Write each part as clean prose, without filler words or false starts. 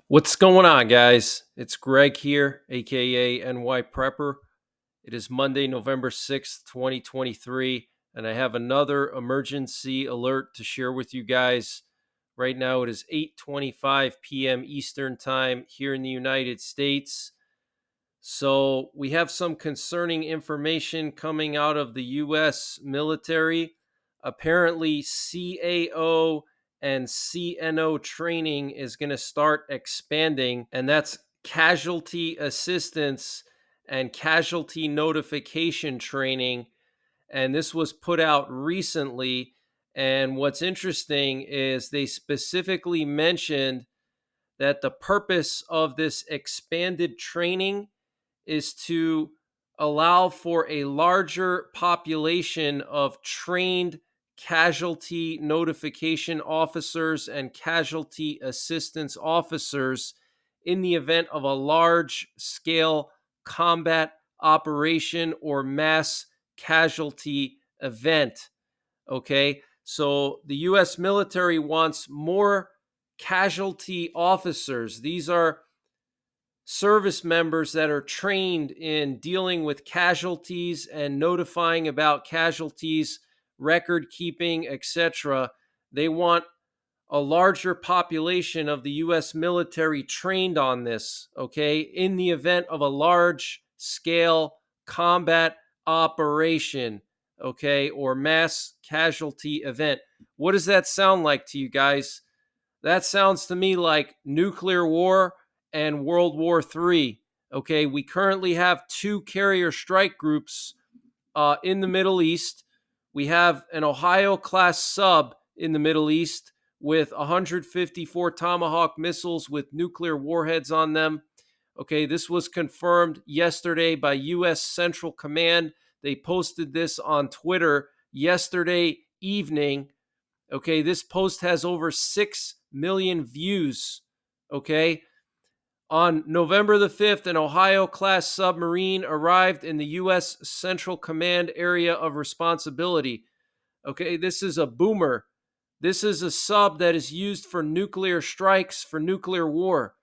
What's going on, guys? It's Greg here, aka NYPrepper. It is Monday, November 6th, 2023, and I have another emergency alert to share with you guys. Right now, it is 8:25 p.m. Eastern Time here in the United States. So, we have some concerning information coming out of the U.S. military. Apparently, CAO and CNO training is going to start expanding, and that's casualty assistance and casualty notification training. And this was put out recently. And what's interesting is they specifically mentioned that the purpose of this expanded training is to allow for a larger population of trained casualty notification officers and casualty assistance officers in the event of a large scale combat operation or mass casualty event. Okay, so the US military wants more casualty officers. These are service members that are trained in dealing with casualties and notifying about casualties, record keeping, etc. They want a larger population of the US military trained on this, okay, in the event of a large scale combat operation, okay, or mass casualty event. What does that sound like to you guys? That sounds to me like nuclear war and World War III. Okay, we currently have two carrier strike groups in the Middle East. We have an Ohio class sub in the Middle East with 154 Tomahawk missiles with nuclear warheads on them. Okay, this was confirmed yesterday by U.S. Central Command. They posted this on Twitter yesterday evening. Okay, this post has over 6 million views. Okay, on November the 5th, an Ohio class submarine arrived in the U.S. Central Command area of responsibility. Okay, this is a boomer. This is a sub that is used for nuclear strikes, for nuclear war.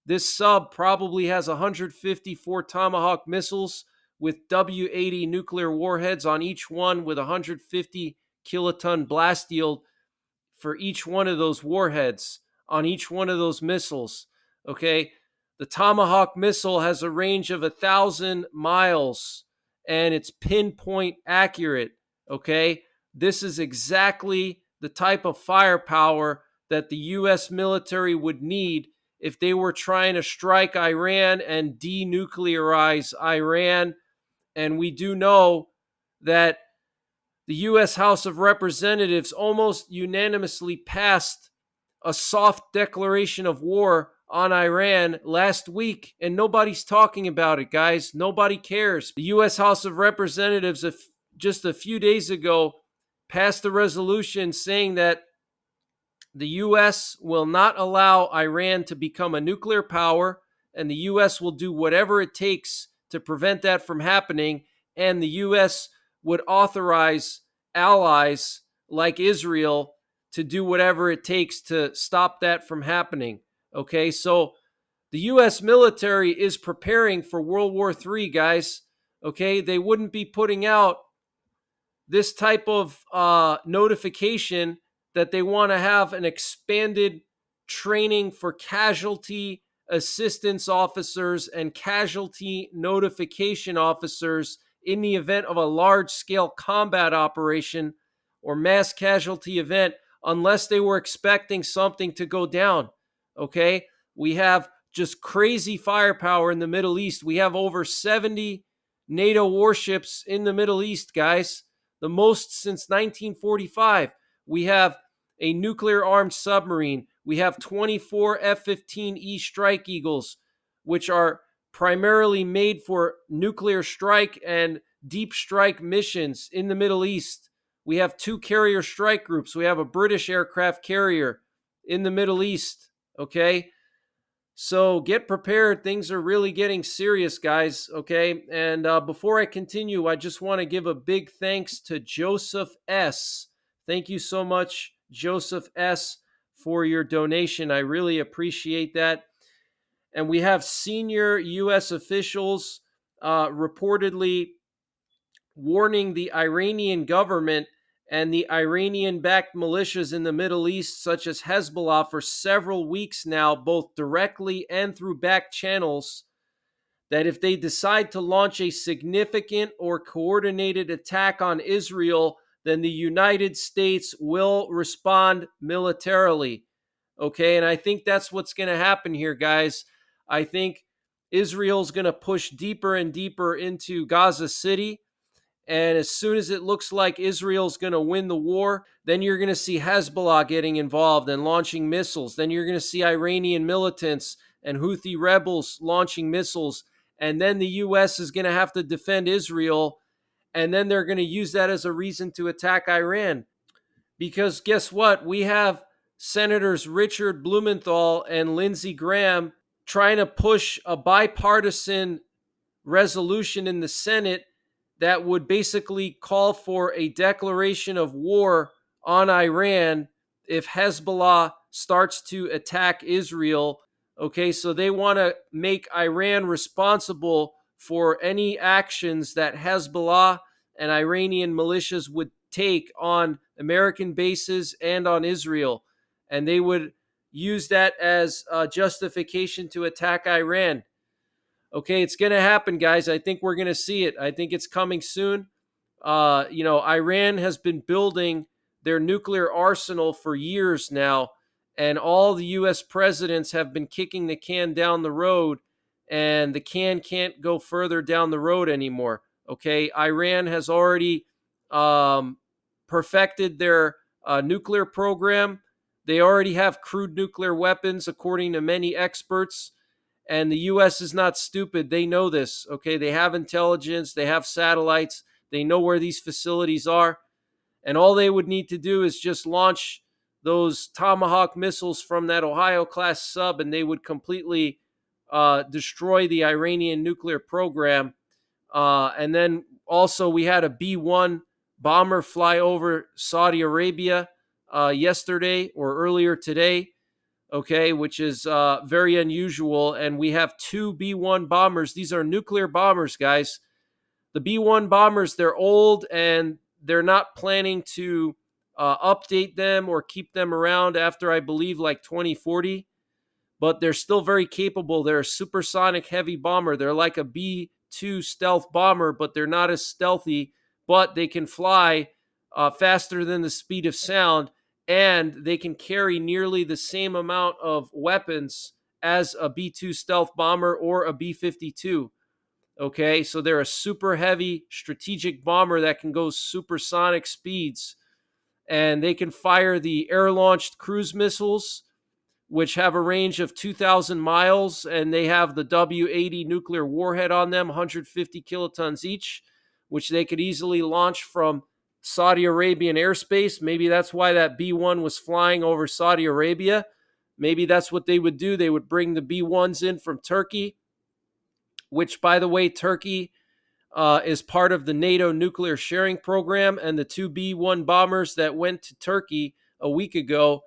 This sub probably has 154 Tomahawk missiles with W-80 nuclear warheads on each one, with 150 kiloton blast yield for each one of those warheads on each one of those missiles. Okay, the Tomahawk missile has a range of 1,000 miles and it's pinpoint accurate. Okay, this is exactly the type of firepower that the U.S. military would need if they were trying to strike Iran and denuclearize Iran. And we do know that the U.S. House of Representatives almost unanimously passed a soft declaration of war on Iran last week, and nobody's talking about it, guys. Nobody cares. The U.S. House of Representatives, just a few days ago, passed a resolution saying that the U.S. will not allow Iran to become a nuclear power, and the U.S. will do whatever it takes to prevent that from happening, and the U.S. would authorize allies like Israel to do whatever it takes to stop that from happening. Okay, so the U.S. military is preparing for World War III, guys. Okay, they wouldn't be putting out this type of notification that they want to have an expanded training for casualty assistance officers and casualty notification officers in the event of a large scale combat operation or mass casualty event unless they were expecting something to go down. Okay, we have just crazy firepower in the Middle East. We have over 70 NATO warships in the Middle East, guys, the most since 1945. We have a nuclear armed submarine. We have 24 F-15E Strike Eagles, which are primarily made for nuclear strike and deep strike missions in the Middle East. We have two carrier strike groups. We have a British aircraft carrier in the Middle East. Okay, so get prepared. Things are really getting serious, guys. Okay, and before I continue, I just want to give a big thanks to Joseph S. Thank you so much, Joseph S., for your donation. I really appreciate that. And we have senior U.S. officials reportedly warning the Iranian government and the Iranian backed militias in the Middle East, such as Hezbollah, for several weeks now, both directly and through back channels, that if they decide to launch a significant or coordinated attack on Israel, then the United States will respond militarily. Okay, and I think that's what's going to happen here, guys. I think Israel's going to push deeper and deeper into Gaza City. And as soon as it looks like Israel's going to win the war, then you're going to see Hezbollah getting involved and launching missiles. Then you're going to see Iranian militants and Houthi rebels launching missiles. And then the U.S. is going to have to defend Israel. And then they're going to use that as a reason to attack Iran. Because guess what? We have Senators Richard Blumenthal and Lindsey Graham trying to push a bipartisan resolution in the Senate that would basically call for a declaration of war on Iran if Hezbollah starts to attack Israel. Okay, so they want to make Iran responsible for any actions that Hezbollah and Iranian militias would take on American bases and on Israel. And they would use that as a justification to attack Iran. Okay, it's going to happen, guys. I think we're going to see it. I think it's coming soon. Iran has been building their nuclear arsenal for years now, and all the U.S. presidents have been kicking the can down the road, and the can can't go further down the road anymore. Okay, Iran has already perfected their nuclear program. They already have crude nuclear weapons, according to many experts. And the U.S. is not stupid. They know this, okay? They have intelligence. They have satellites. They know where these facilities are. And all they would need to do is just launch those Tomahawk missiles from that Ohio-class sub, and they would completely destroy the Iranian nuclear program. And then also we had a B-1 bomber fly over Saudi Arabia yesterday or earlier today. Okay, which is very unusual. And we have two B-1 bombers. These are nuclear bombers, guys. The B-1 bombers, they're old and they're not planning to update them or keep them around after, I believe, like 2040. But they're still very capable. They're a supersonic heavy bomber. They're like a B-2 stealth bomber, but they're not as stealthy. But they can fly faster than the speed of sound, and they can carry nearly the same amount of weapons as a B-2 stealth bomber or a B-52. Okay, so they're a super heavy strategic bomber that can go supersonic speeds, and they can fire the air-launched cruise missiles, which have a range of 2,000 miles, and they have the W-80 nuclear warhead on them, 150 kilotons each, which they could easily launch from Saudi Arabian airspace. Maybe that's why that B-1 was flying over Saudi Arabia. Maybe that's what they would do. They would bring the B-1s in from Turkey, which, by the way, Turkey is part of the NATO nuclear sharing program, and the two B-1 bombers that went to Turkey a week ago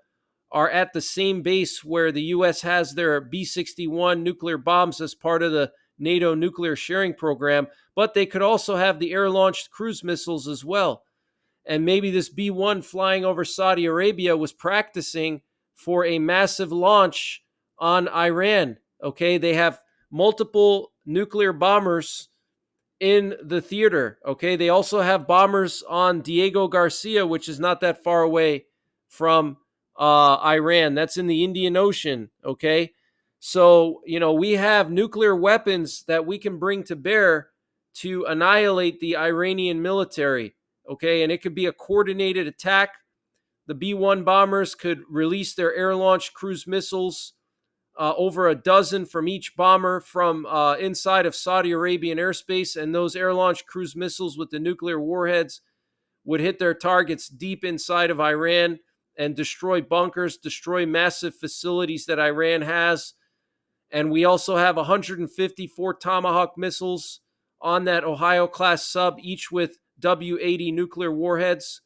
are at the same base where the U.S. has their B-61 nuclear bombs as part of the NATO nuclear sharing program, but they could also have the air-launched cruise missiles as well. And maybe this B-1 flying over Saudi Arabia was practicing for a massive launch on Iran. Okay, they have multiple nuclear bombers in the theater. Okay, they also have bombers on Diego Garcia, which is not that far away from Iran. That's in the Indian Ocean. Okay, so we have nuclear weapons that we can bring to bear to annihilate the Iranian military. Okay, and it could be a coordinated attack. The B-1 bombers could release their air-launched cruise missiles, over a dozen from each bomber from inside of Saudi Arabian airspace, and those air-launched cruise missiles with the nuclear warheads would hit their targets deep inside of Iran and destroy bunkers, destroy massive facilities that Iran has. And we also have 154 Tomahawk missiles on that Ohio-class sub, each with W-80 nuclear warheads.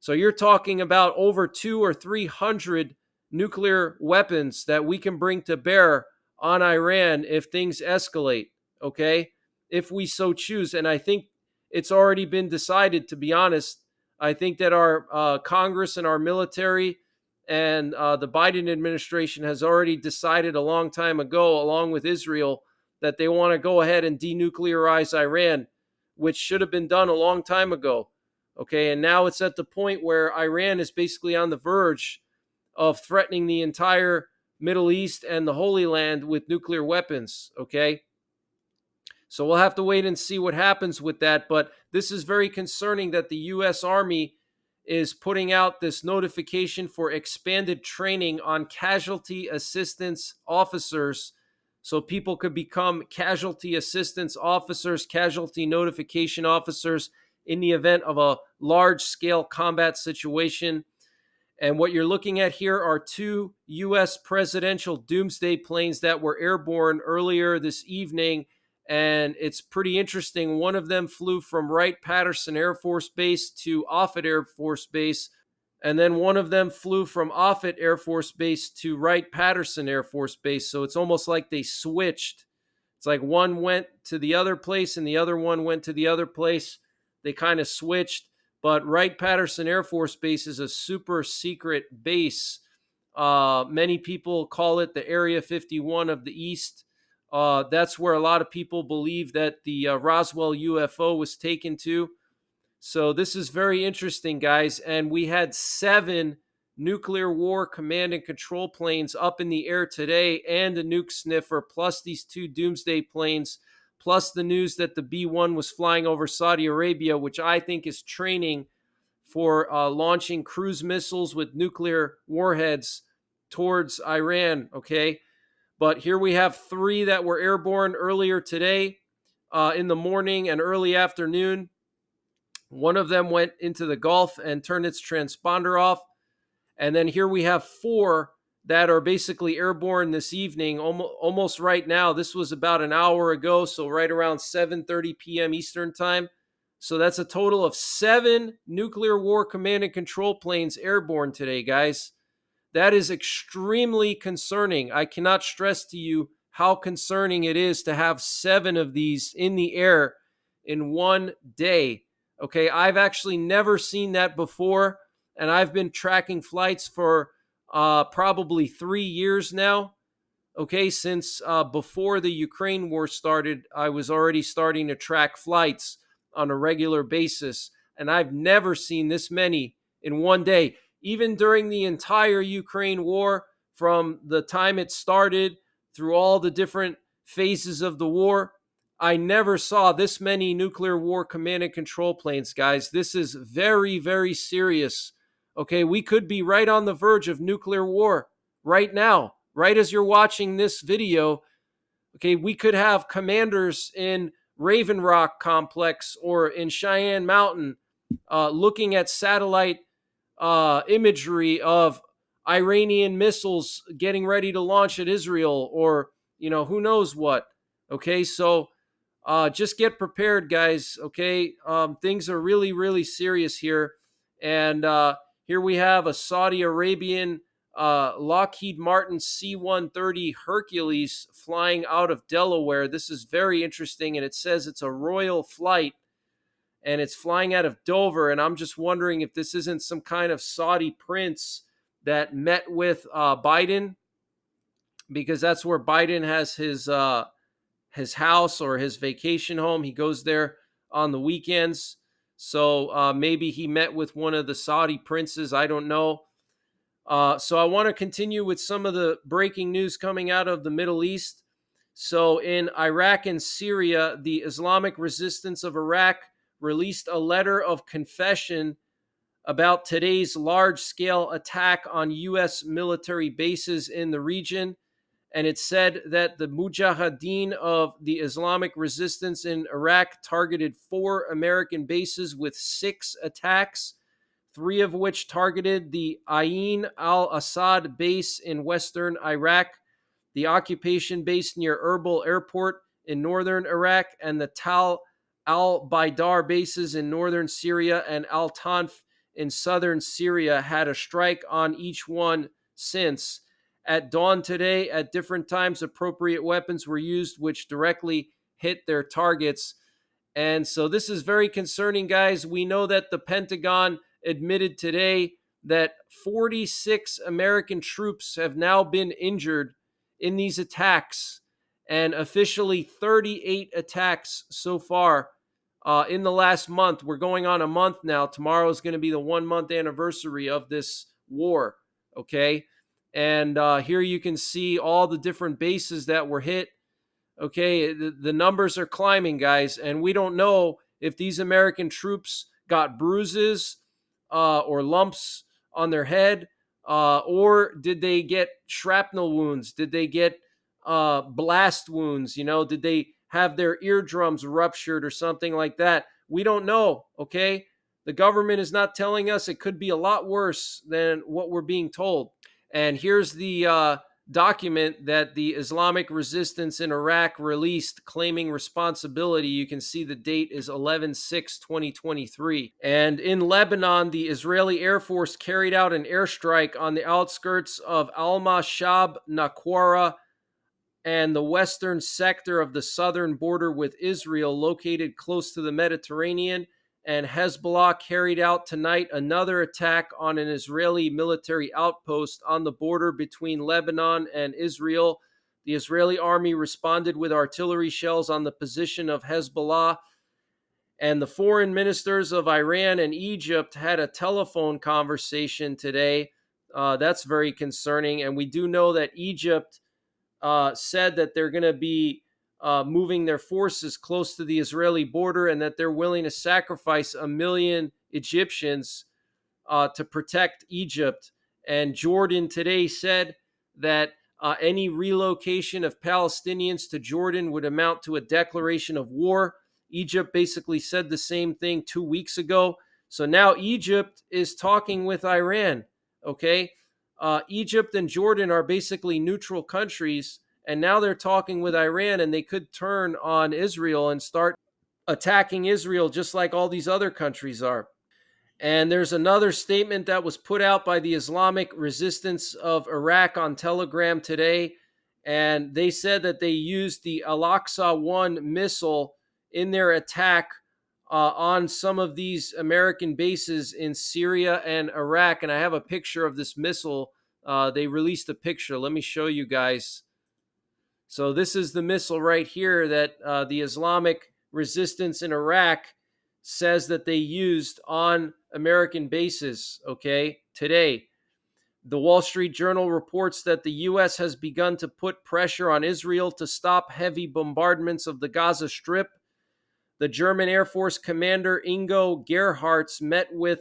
So you're talking about over 200 or 300 nuclear weapons that we can bring to bear on Iran if things escalate, okay? If we so choose. And I think it's already been decided, to be honest. I think that our Congress and our military and the Biden administration has already decided a long time ago, along with Israel, that they want to go ahead and denuclearize Iran, which should have been done a long time ago. Okay, and now it's at the point where Iran is basically on the verge of threatening the entire Middle East and the Holy Land with nuclear weapons. Okay, so we'll have to wait and see what happens with that. But this is very concerning that the U.S. Army is putting out this notification for expanded training on casualty assistance officers. So people could become casualty assistance officers, casualty notification officers in the event of a large scale combat situation. And what you're looking at here are two U.S. presidential doomsday planes that were airborne earlier this evening. And it's pretty interesting. One of them flew from Wright-Patterson Air Force Base to Offutt Air Force Base. And then one of them flew from Offutt Air Force Base to Wright-Patterson Air Force Base. So it's almost like they switched. It's like one went to the other place and the other one went to the other place. They kind of switched. But Wright-Patterson Air Force Base is a super secret base. Many people call it the Area 51 of the East. That's where a lot of people believe that the Roswell UFO was taken to. So this is very interesting, guys. And we had 7 nuclear war command and control planes up in the air today, and a nuke sniffer, plus these 2 doomsday planes, plus the news that the B-1 was flying over Saudi Arabia, which I think is training for launching cruise missiles with nuclear warheads towards Iran, okay? But here we have 3 that were airborne earlier today in the morning and early afternoon. One of them went into the Gulf and turned its transponder off. And then here we have 4 that are basically airborne this evening, almost right now. This was about an hour ago, so right around 7:30 p.m. Eastern time. So that's a total of 7 nuclear war command and control planes airborne today, guys. That is extremely concerning. I cannot stress to you how concerning it is to have 7 of these in the air in one day. Okay, I've actually never seen that before, and I've been tracking flights for probably 3 years now. Okay, since before the Ukraine war started, I was already starting to track flights on a regular basis, and I've never seen this many in one day. Even during the entire Ukraine war, from the time it started through all the different phases of the war, I never saw this many nuclear war command and control planes, guys. This is very, very serious. Okay, we could be right on the verge of nuclear war right now, right as you're watching this video. Okay, we could have commanders in Raven Rock Complex or in Cheyenne Mountain looking at satellite imagery of Iranian missiles getting ready to launch at Israel, or, who knows what. Okay, so just get prepared, guys. Okay, things are really, really serious here. And here we have a Saudi Arabian Lockheed Martin C-130 Hercules flying out of Delaware. This is very interesting, and it says it's a royal flight, and it's flying out of Dover. And I'm just wondering if this isn't some kind of Saudi prince that met with Biden, because that's where Biden has his house or his vacation home. He goes there on the weekends. So maybe he met with one of the Saudi princes. I don't know. So I want to continue with some of the breaking news coming out of the Middle East. So in Iraq and Syria, the Islamic Resistance of Iraq released a letter of confession about today's large-scale attack on U.S. military bases in the region. And it said that the Mujahideen of the Islamic Resistance in Iraq targeted 4 American bases with 6 attacks, 3 of which targeted the Ain al-Assad base in western Iraq, the occupation base near Erbil Airport in northern Iraq, and the Tal al-Baidar bases in northern Syria and Al-Tanf in southern Syria had a strike on each one since. at dawn today. At different times, appropriate weapons were used, which directly hit their targets. And so this is very concerning, guys. We know that the Pentagon admitted today that 46 American troops have now been injured in these attacks, and officially 38 attacks so far in the last month. We're going on a month now. Tomorrow is going to be the 1 month anniversary of this war. Okay. And here you can see all the different bases that were hit. Okay, the numbers are climbing, guys, and we don't know if these American troops got bruises or lumps on their head, or did they get shrapnel wounds? Did they get blast wounds? Did they have their eardrums ruptured or something like that? We don't know. Okay, the government is not telling us. It could be a lot worse than what we're being told. And here's the document that the Islamic resistance in Iraq released claiming responsibility. You can see the date is 11/6/2023. And in Lebanon, the Israeli Air Force carried out an airstrike on the outskirts of Al-Mashab, Naquara, and the western sector of the southern border with Israel, located close to the Mediterranean. And Hezbollah carried out tonight another attack on an Israeli military outpost on the border between Lebanon and Israel. The Israeli army responded with artillery shells on the position of Hezbollah. And the foreign ministers of Iran and Egypt had a telephone conversation today. That's very concerning. And we do know that Egypt said that they're going to be moving their forces close to the Israeli border, and that they're willing to sacrifice 1 million Egyptians to protect Egypt. And Jordan today said that any relocation of Palestinians to Jordan would amount to a declaration of war. Egypt basically said the same thing 2 weeks ago. So now Egypt is talking with Iran. Okay. Egypt and Jordan are basically neutral countries, and now they're talking with Iran, and they could turn on Israel and start attacking Israel just like all these other countries are. And there's another statement that was put out by the Islamic resistance of Iraq on Telegram today. And they said that they used the Al-Aqsa 1 missile in their attack on some of these American bases in Syria and Iraq. And I have a picture of this missile. They released a picture. Let me show you guys. So this is the missile right here that the Islamic resistance in Iraq says that they used on American bases, okay, today. The Wall Street Journal reports that the U.S. has begun to put pressure on Israel to stop heavy bombardments of the Gaza Strip. The German Air Force Commander Ingo Gerhardt met with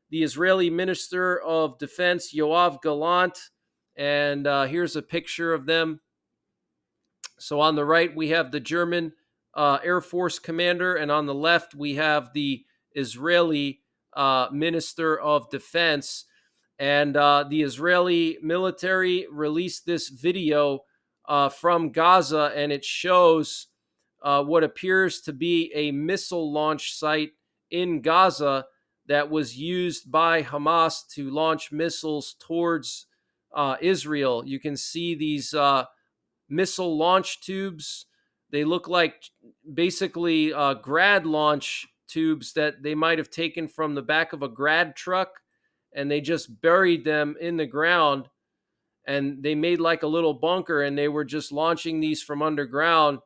the Israeli Minister of Defense Yoav Gallant, and here's a picture of them. So on the right, we have the German Air Force commander, and on the left, we have the Israeli Minister of Defense. And the Israeli military released this video from Gaza, and it shows what appears to be a missile launch site in Gaza that was used by Hamas to launch missiles towards Israel. You can see these missile launch tubes. They look like basically grad launch tubes that they might have taken from the back of a grad truck, and they just buried them in the ground, and they made like a little bunker, and they were just launching these from underground.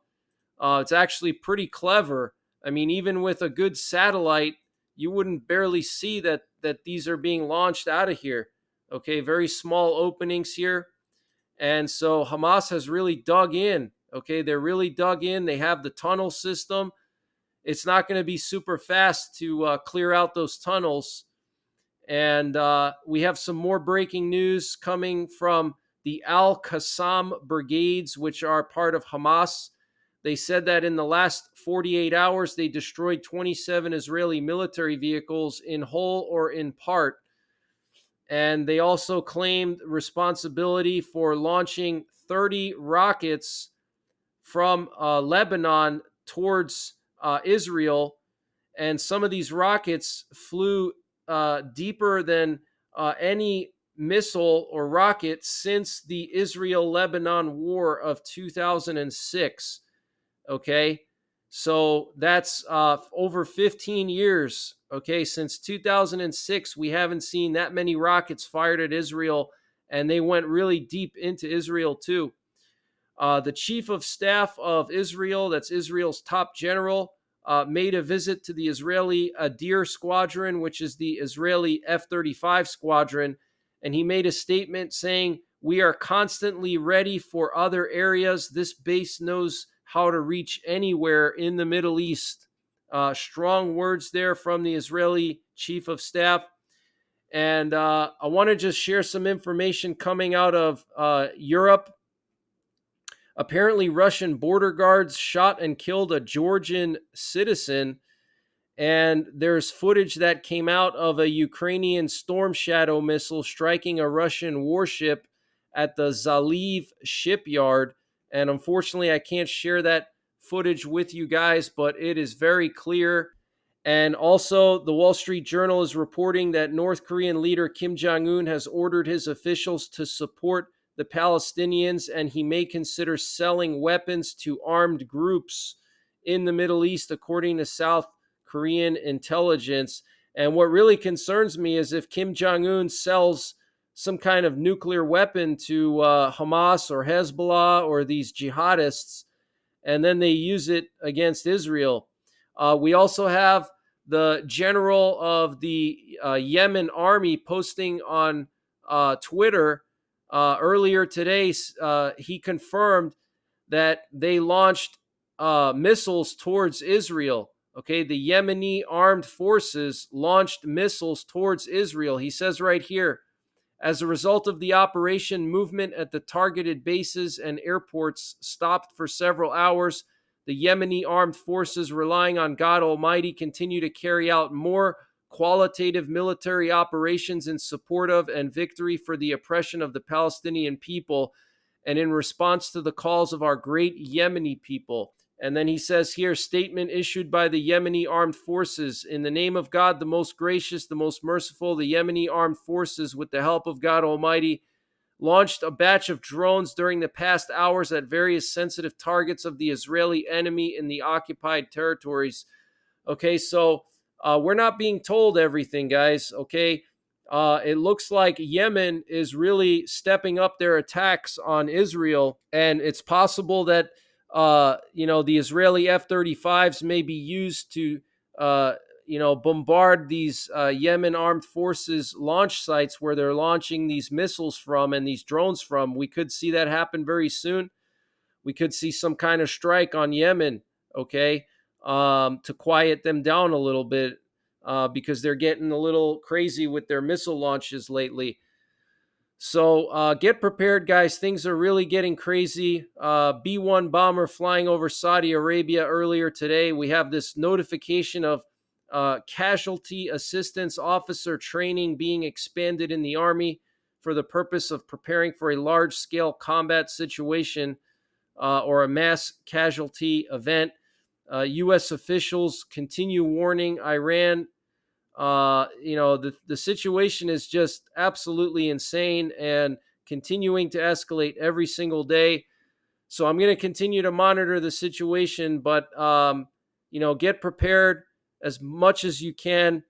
It's actually pretty clever. I mean, even with a good satellite, you wouldn't barely see that these are being launched out of here. Okay, very small openings here. And so Hamas has really dug in. Okay, they're really dug in. They have the tunnel system. It's not going to be super fast to clear out those tunnels. And we have some more breaking news coming from the Al-Qassam brigades, which are part of Hamas. They said that in the last 48 hours, they destroyed 27 Israeli military vehicles in whole or in part. And they also claimed responsibility for launching 30 rockets from Lebanon towards Israel. And some of these rockets flew deeper than any missile or rocket since the Israel-Lebanon War of 2006. Okay, so that's over 15 years. Okay, since 2006, we haven't seen that many rockets fired at Israel, and they went really deep into Israel too. The chief of staff of Israel, that's Israel's top general, made a visit to the Israeli Adir squadron, which is the Israeli F-35 squadron, and he made a statement saying, "We are constantly ready for other areas. This base knows how to reach anywhere in the Middle East." Strong words there from the Israeli chief of staff. And I want to just share some information coming out of Europe. Apparently, Russian border guards shot and killed a Georgian citizen. And there's footage that came out of a Ukrainian Storm Shadow missile striking a Russian warship at the Zaliv shipyard. And unfortunately, I can't share that footage with you guys, but it is very clear. And also, the Wall Street Journal is reporting that North Korean leader Kim Jong-un has ordered his officials to support the Palestinians, and he may consider selling weapons to armed groups in the Middle East, according to South Korean intelligence. And what really concerns me is if Kim Jong-un sells some kind of nuclear weapon to Hamas or Hezbollah or these jihadists, and then they use it against Israel. We also have the general of the Yemen army posting on Twitter earlier today. He confirmed that they launched missiles towards Israel. Okay, the Yemeni armed forces launched missiles towards Israel. He says right here, as a result of the operation, movement at the targeted bases and airports stopped for several hours. The Yemeni armed forces, relying on God Almighty, continue to carry out more qualitative military operations in support of and victory for the oppression of the Palestinian people and in response to the calls of our great Yemeni people. And then he says here, statement issued by the Yemeni armed forces. In the name of God, the most gracious, the most merciful, the Yemeni armed forces, with the help of God Almighty, launched a batch of drones during the past hours at various sensitive targets of the Israeli enemy in the occupied territories. Okay, so we're not being told everything, guys. Okay, it looks like Yemen is really stepping up their attacks on Israel, and it's possible that the Israeli F-35s may be used to bombard these Yemen armed forces launch sites where they're launching these missiles from and these drones from. We could see that happen very soon. We could see some kind of strike on Yemen, okay, to quiet them down a little bit because they're getting a little crazy with their missile launches lately. So get prepared, guys. Things are really getting crazy. B-1 bomber flying over Saudi Arabia earlier today. We have this notification of casualty assistance officer training being expanded in the Army for the purpose of preparing for a large-scale combat situation or a mass casualty event. U.S. officials continue warning Iran. The situation is just absolutely insane and continuing to escalate every single day. So I'm going to continue to monitor the situation, but get prepared as much as you can,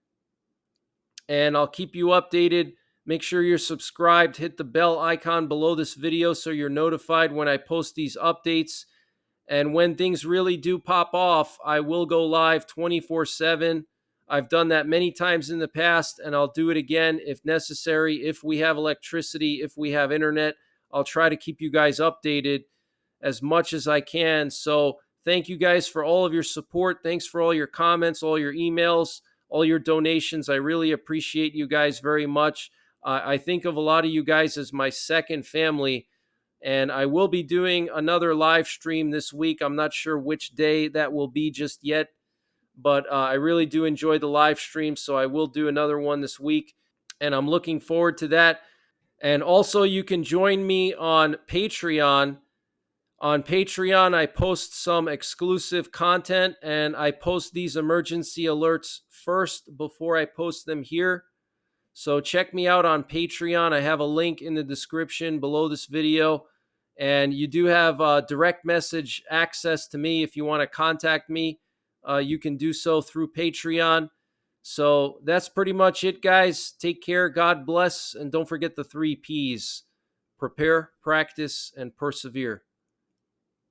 and I'll keep you updated. Make sure you're subscribed. Hit the bell icon below this video so you're notified when I post these updates. And when things really do pop off, I will go live 24/7. I've done that many times in the past, and I'll do it again if necessary. If we have electricity, if we have internet, I'll try to keep you guys updated as much as I can. So thank you guys for all of your support. Thanks for all your comments, all your emails, all your donations. I really appreciate you guys very much. I think of a lot of you guys as my second family. And I will be doing another live stream this week. I'm not sure which day that will be just yet, but I really do enjoy the live stream, so I will do another one this week, and I'm looking forward to that. And also, you can join me on Patreon. On Patreon, I post some exclusive content, and I post these emergency alerts first before I post them here. So check me out on Patreon. I have a link in the description below this video. And you do have direct message access to me. If you want to contact me, you can do so through Patreon. So that's pretty much it, guys. Take care. God bless. And don't forget the 3 Ps: prepare, practice, and persevere.